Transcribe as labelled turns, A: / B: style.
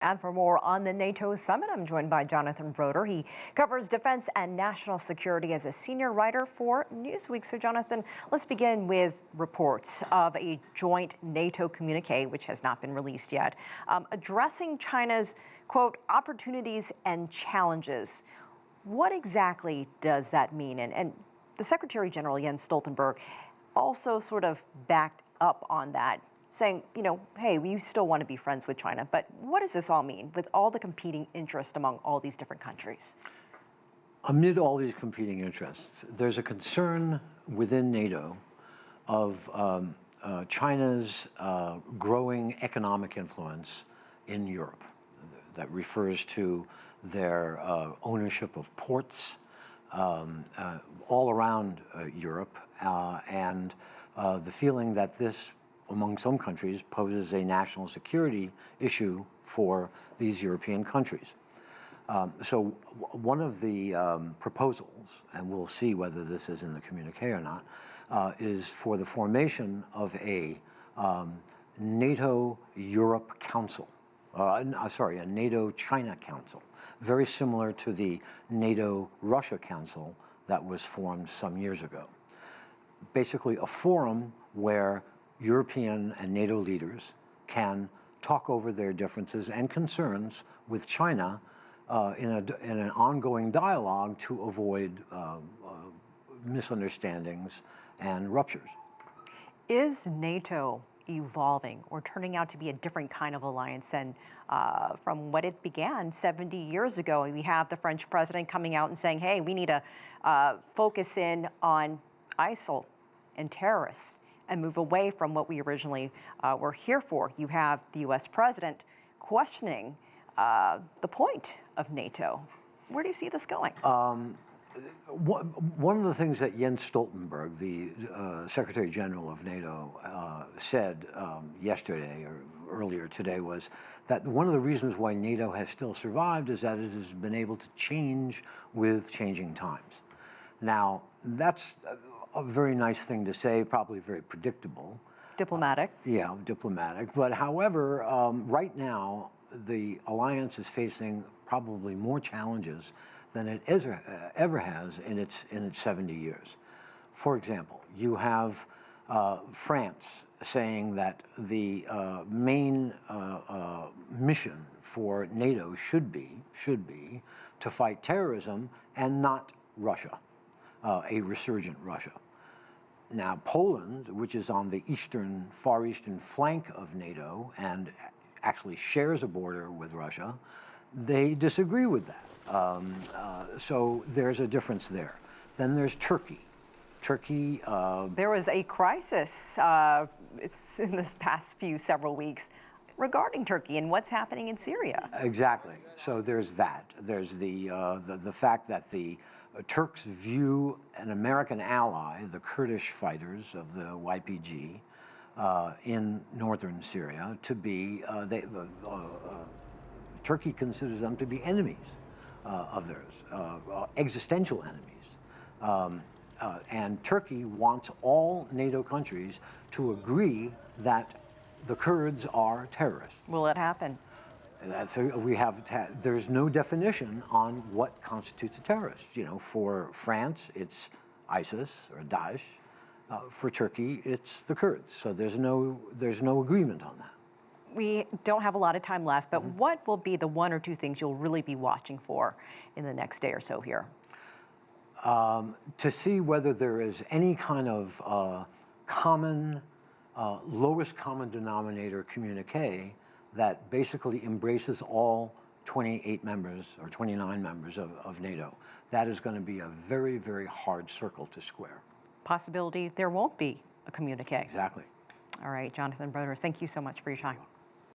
A: And for more on the NATO summit, I'm joined by Jonathan Broder. He covers defense and national security as a senior writer for Newsweek. So, Jonathan, let's begin with reports of a joint NATO communique, which has not been released yet, addressing China's, quote, opportunities and challenges. What exactly does that mean? And the Secretary General, Jens Stoltenberg, also sort of backed up on that, saying, hey, we still want to be friends with China, but what does this all mean with all the competing interests among all these different countries?
B: Amid all these competing interests, there's a concern within NATO of China's growing economic influence in Europe. That refers to their ownership of ports all around Europe, and the feeling that this, among some countries, poses a national security issue for these European countries. So one of the proposals, and we'll see whether this is in the communique or not, is for the formation of a NATO-Europe Council, a NATO-China Council, very similar to the NATO-Russia Council that was formed some years ago. Basically a forum where European and NATO leaders can talk over their differences and concerns with China in an ongoing dialogue to avoid misunderstandings and ruptures.
A: Is NATO evolving or turning out to be a different kind of alliance than from what it began 70 years ago? We have the French president coming out and saying, hey, we need to focus in on ISIL and terrorists and move away from what we originally were here for. You have the U.S. president questioning the point of NATO. Where do you see this going?
B: One of the things that Jens Stoltenberg, the Secretary General of NATO, said yesterday or earlier today was that one of the reasons why NATO has still survived is that it has been able to change with changing times. Now, that's a very nice thing to say, probably very predictable.
A: Diplomatic.
B: Yeah, diplomatic. But however, right now, the alliance is facing probably more challenges than it ever has in its 70 years. For example, you have France saying that the main mission for NATO should be to fight terrorism and not Russia. A resurgent Russia. Now, Poland, which is on the far eastern flank of NATO and actually shares a border with Russia, they disagree with that. So there's a difference there. Then there's Turkey. Turkey.
A: There was a crisis in the past several weeks regarding Turkey and what's happening in Syria.
B: Exactly. So there's that. There's the fact that the Turks view an American ally, the Kurdish fighters of the YPG in northern Syria, to be, Turkey considers them to be enemies of theirs, existential enemies. And Turkey wants all NATO countries to agree that the Kurds are terrorists.
A: Will it happen?
B: There's no definition on what constitutes a terrorist. For France, it's ISIS or Daesh. For Turkey, it's the Kurds. So there's no agreement on that.
A: We don't have a lot of time left, but what will be the one or two things you'll really be watching for in the next day or so here?
B: To see whether there is any kind of common, lowest common denominator communique that basically embraces all 28 members or 29 members of NATO. That is going to be a very, very hard circle to square.
A: Possibility there won't be a communique.
B: Exactly.
A: All right, Jonathan Broder, thank you so much for your time.